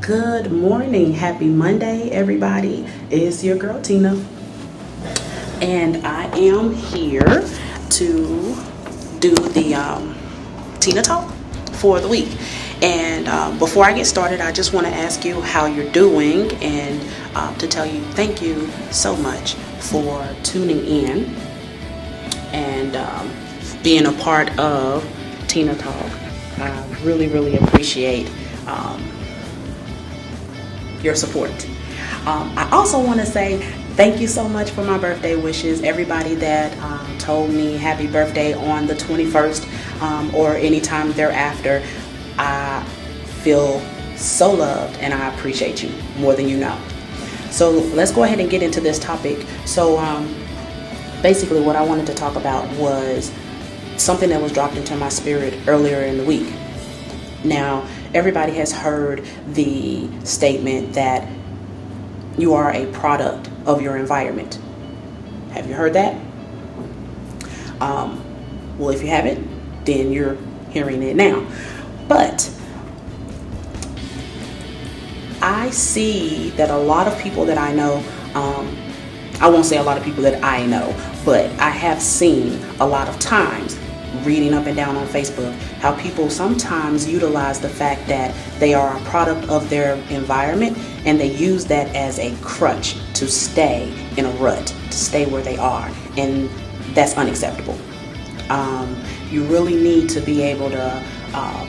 Good morning. Happy Monday, everybody. It's your girl, Tina. And I am here to do the Tina Talk for the week. And before I get started, I just want to ask you how you're doing and to tell you thank you so much for tuning in and being a part of TinaTalk. I really appreciate your support. I also want to say thank you so much for my birthday wishes. Everybody that told me happy birthday on the 21st or anytime thereafter, I feel so loved and I appreciate you more than you know. So let's go ahead and get into this topic. So basically what I wanted to talk about was something that was dropped into my spirit earlier in the week. Now, everybody has heard the statement that you are a product of your environment. Have you heard that? Well, if you haven't, then you're hearing it now. But I see that a lot of people that I know, I won't say a lot of people that I know, but I have seen a lot of times reading up and down on Facebook how people sometimes utilize the fact that they are a product of their environment and they use that as a crutch to stay in a rut, to stay where they are, and that's unacceptable. You really need to be able to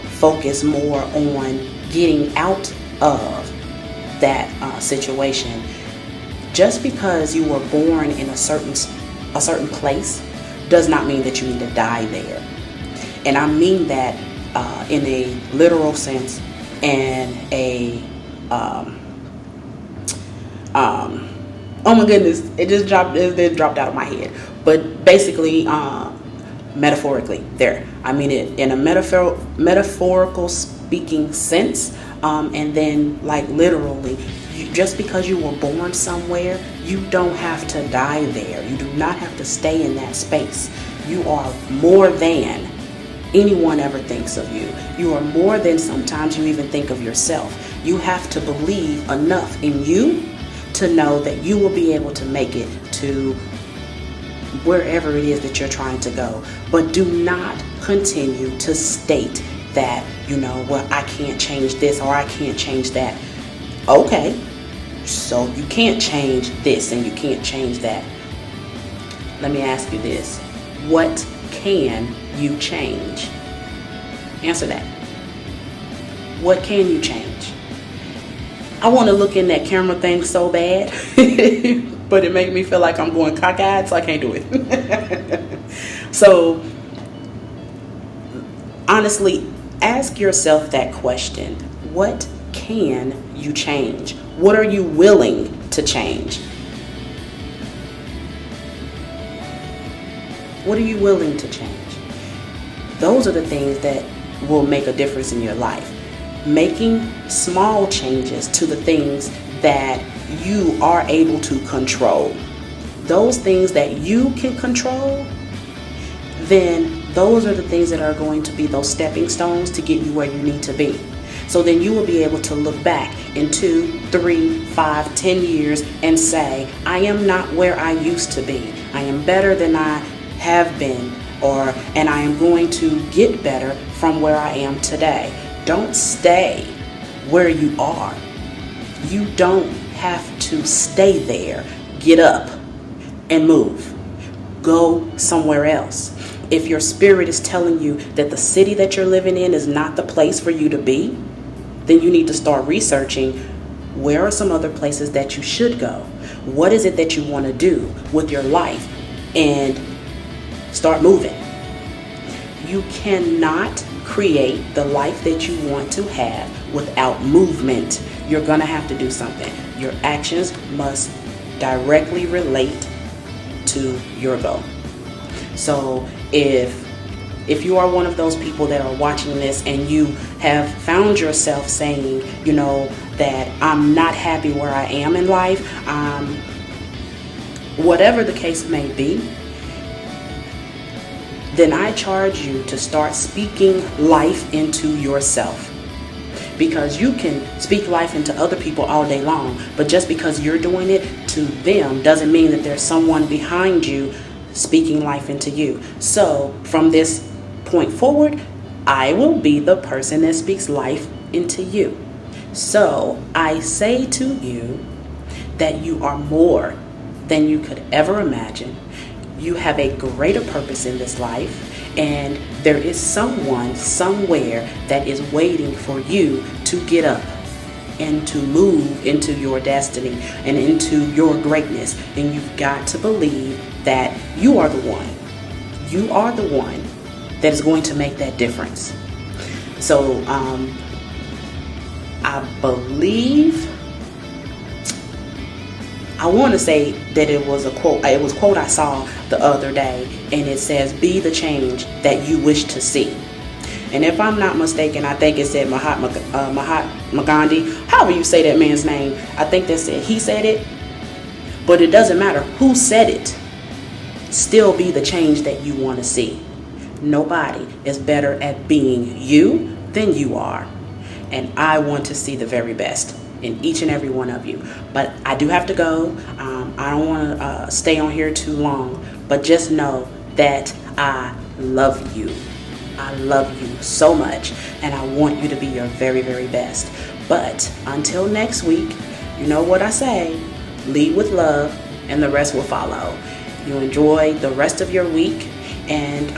focus more on getting out of that situation. Just because you were born in a certain place does not mean that you need to die there. And I mean that in a literal sense and a oh my goodness, it dropped out of my head. But basically metaphorically there. I mean it in a metaphorical speaking sense, and then like literally, just because you were born somewhere, you don't have to die there. You do not have to stay in that space. You are more than anyone ever thinks of you. You are more than sometimes you even think of yourself. You have to believe enough in you to know that you will be able to make it to wherever it is that you're trying to go. But do not continue to state that, well, I can't change this or I can't change that. Okay, so you can't change this and you can't change that. Let me ask you this. What can you change? Answer that. What can you change? I want to look in that camera thing so bad, but it makes me feel like I'm going cockeyed, so I can't do it. So, honestly, ask yourself that question. What can you change? What are you willing to change? What are you willing to change? Those are the things that will make a difference in your life. Making small changes to the things that you are able to control. Those things that you can control, then those are the things that are going to be those stepping stones to get you where you need to be. So then you will be able to look back in 2, 3, 5, 10 years and say, I am not where I used to be. I am better than I have been, and I am going to get better from where I am today. Don't stay where you are. You don't have to stay there. Get up and move. Go somewhere else. If your spirit is telling you that the city that you're living in is not the place for you to be, then you need to start researching where are some other places that you should go. What is it that you want to do with your life? And start moving. You cannot create the life that you want to have without movement. You're going to have to do something. Your actions must directly relate to your goal. So if you are one of those people that are watching this and you have found yourself saying, that I'm not happy where I am in life, whatever the case may be, then I charge you to start speaking life into yourself. because you can speak life into other people all day long, but just because you're doing it to them doesn't mean that there's someone behind you speaking life into you. So from this point forward, I will be the person that speaks life into you. So I say to you that you are more than you could ever imagine. You have a greater purpose in this life, and there is someone somewhere that is waiting for you to get up and to move into your destiny and into your greatness. And you've got to believe that you are the one. You are the one that is going to make that difference. So I believe, I want to say that it was a quote. It was a quote I saw the other day, and it says, "Be the change that you wish to see." And if I'm not mistaken, I think it said Mahatma Gandhi. However you say that man's name, I think that's it. He said it, but it doesn't matter who said it. Still be the change that you want to see. Nobody is better at being you than you are, and I want to see the very best in each and every one of you. But I do have to go. I don't want to stay on here too long, but just know that I love you. I love you so much, and I want you to be your very, very best. But until next week, you know what I say, lead with love and the rest will follow. You enjoy the rest of your week, and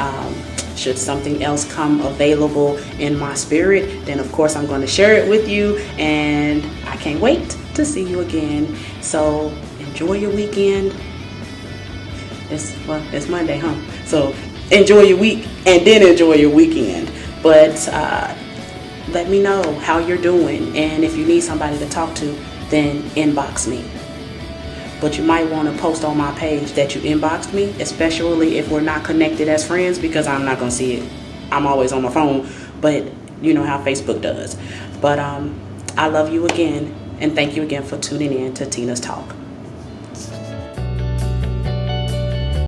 should something else come available in my spirit, then of course I'm going to share it with you, and I can't wait to see you again. So enjoy your weekend. It's Monday, huh? So enjoy your week and then enjoy your weekend. But let me know how you're doing, and if you need somebody to talk to, then inbox me. But you might want to post on my page that you inboxed me, especially if we're not connected as friends, because I'm not going to see it. I'm always on my phone, but you know how Facebook does. But I love you again, and thank you again for tuning in to Tina's Talk.